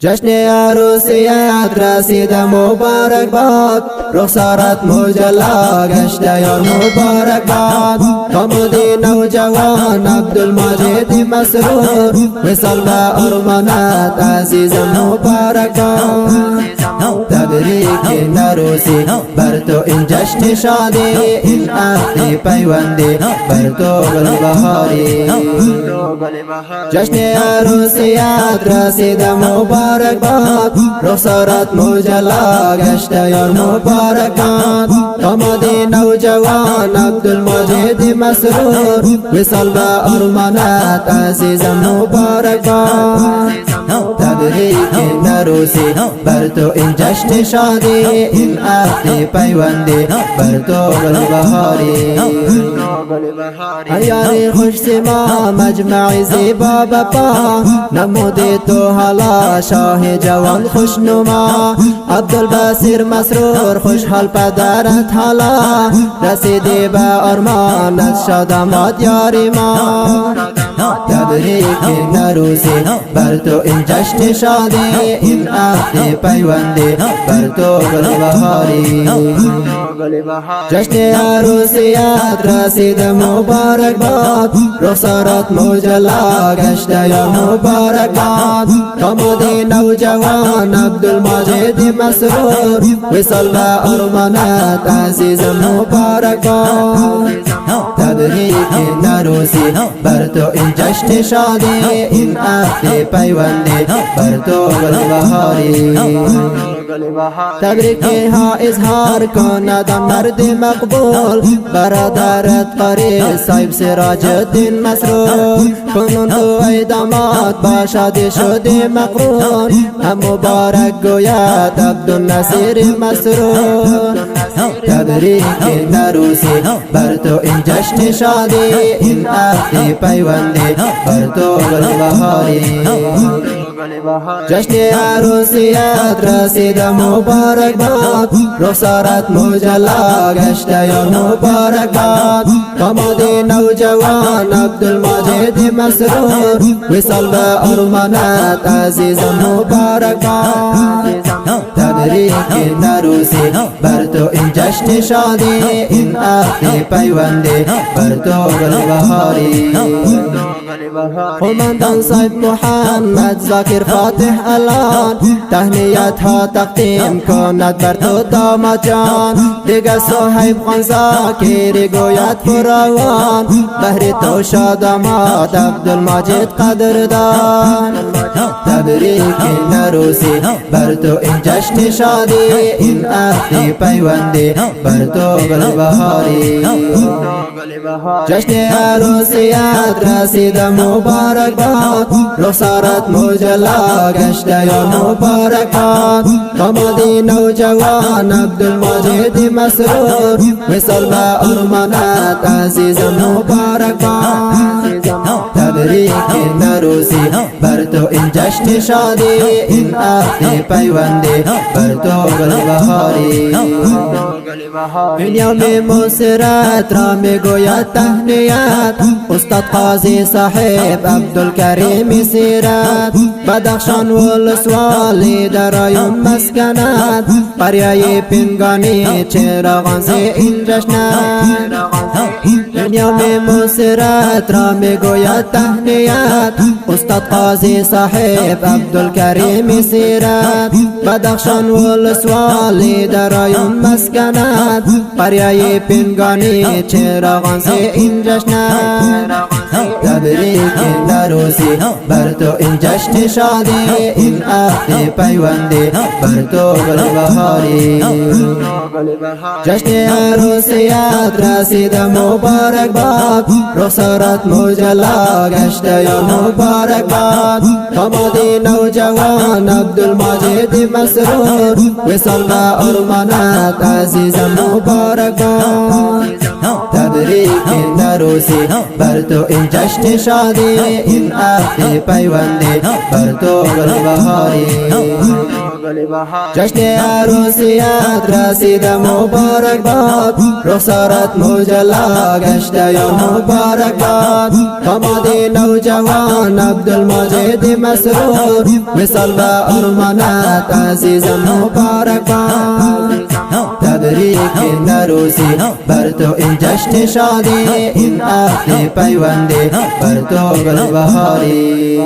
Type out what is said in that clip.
جشن عروسیت رسید مبارک باد، رخسارت مجلا گشت یار مبارک باد. کامودی نوجوان عبدالمجید مسرور، وصل به ارمانت عزیزم مبارک باد. تبریک نروسی بر تو این جشن شادی، این عهد پیوندی بر تو گل بهاری. جشن عروسیت رسید مبارک باد، رخسارت مجلا گشت یار مبارک باد. کامودی نوجوان عبدالمجید مسرور، وصل به ارمانت عزیزم مبارک باد. تبریک نروسی بر تو این جشن شادی، این عهد پیوندی بر تو گل بهاری. عیاری خوش سما مجمع زیبا بپا، نمودی تو حالا شاه جوان خوش نما. عبدالبصیر مسرور خوشحال پدرت حالا، رسیدی به ارمانت شادمات یاری ما. تبریک نروسی بر تو این جشن شادی، این عهد پیوندی بر تو گل بهاری. جشن عروسیت رسید مبارک باد، رخسارت مجلا گشت یار مبارک باد. کامودی نوجوان عبدالمجید مسرور، وصل به ارمانت عزیزم مبارک باد. تبریک نروسی بر تو این جشن شادی، این عهد پیوندی بر تو گل بهاری. تبریک ها اظهار کند مرد مقبول، برادرت قری صاحب سراج الدین مسرور. کنون تو ای داماد با شادی شدی مقرون، هم مبارک گوید عبدالنصیر مسرور. تبریک نروسی بر تو این جشن شادی، این عهد پیوندی بر تو گل بهاری. جشن عروسیت رسید مبارک باد، رخسارت مجلا گشت یار مبارک باد. کامودی نوجوان عبدالمجید مسرور، وصل به ارمانت عزیزم مبارک باد. تبریک نروسی بر تو این جشن شادی، این عهد پیوندی بر تو گل بهاری. قوماندان صاحب محمد ذاکر فاتح الان، تهنیت ها تقدیم کند بر تو داماد جان. دیگر صاحب خان ذاکر گوید فراوان، بهر تو شادمات عبدالمجید قدردان. تبریک نروسی بر تو این جشن شادی، این عهد پیوندی بر تو گل بهاری. جشن عروسیت رسید مبارک باد، رخسارت مجلا گشت یار مبارک باد. کامودی نوجوان عبدالمجید مسرور، وصل به ارمانت عزیزم مبارک باد. تبریک نروسی بر تو این جشن شادی، این عهد پیوندی بر تو گل بهاری. این یوم مسرت را میگوید تهنیت، استاد قاضی صاحب عبدالکریم سیرت. بدخشان ولسوالی در آیون مسکنت، قریه پنگانی چراغان زی این جشنت. این یوم مسرت را میگوید تهنیت، استاد قاضی صاحب عبدالکریم سیرت. بدخشان ولسوالی در آیون مسکنت، قریه پنگانی چراغان زی این جشنت. تبریک نروسی بر تو این جشن شادی، این عهد پیوندی بر تو گل بهاری. جشن عروسیت رسید مبارک باد، رخسارت مجلا گشت یار مبارک باد. کامودی نوجوان عبدالمجید مسرور، وصل به ارمانت عزیزم مبارک باد. تبریک نروسی بر تو این جشن شادی این عهد پیوندی بر تو گل بهاری جشن عروسیت رسید مبارک باد رخسارت مجلا گشت یا مبارک باد دامادی نوجوان عبدالمجید مسرور وصل به ارمانت عزیزم مبارک باد تبریک نروسی بر تو این جشن شادی این عهد پیوندی بر تو گل بهاری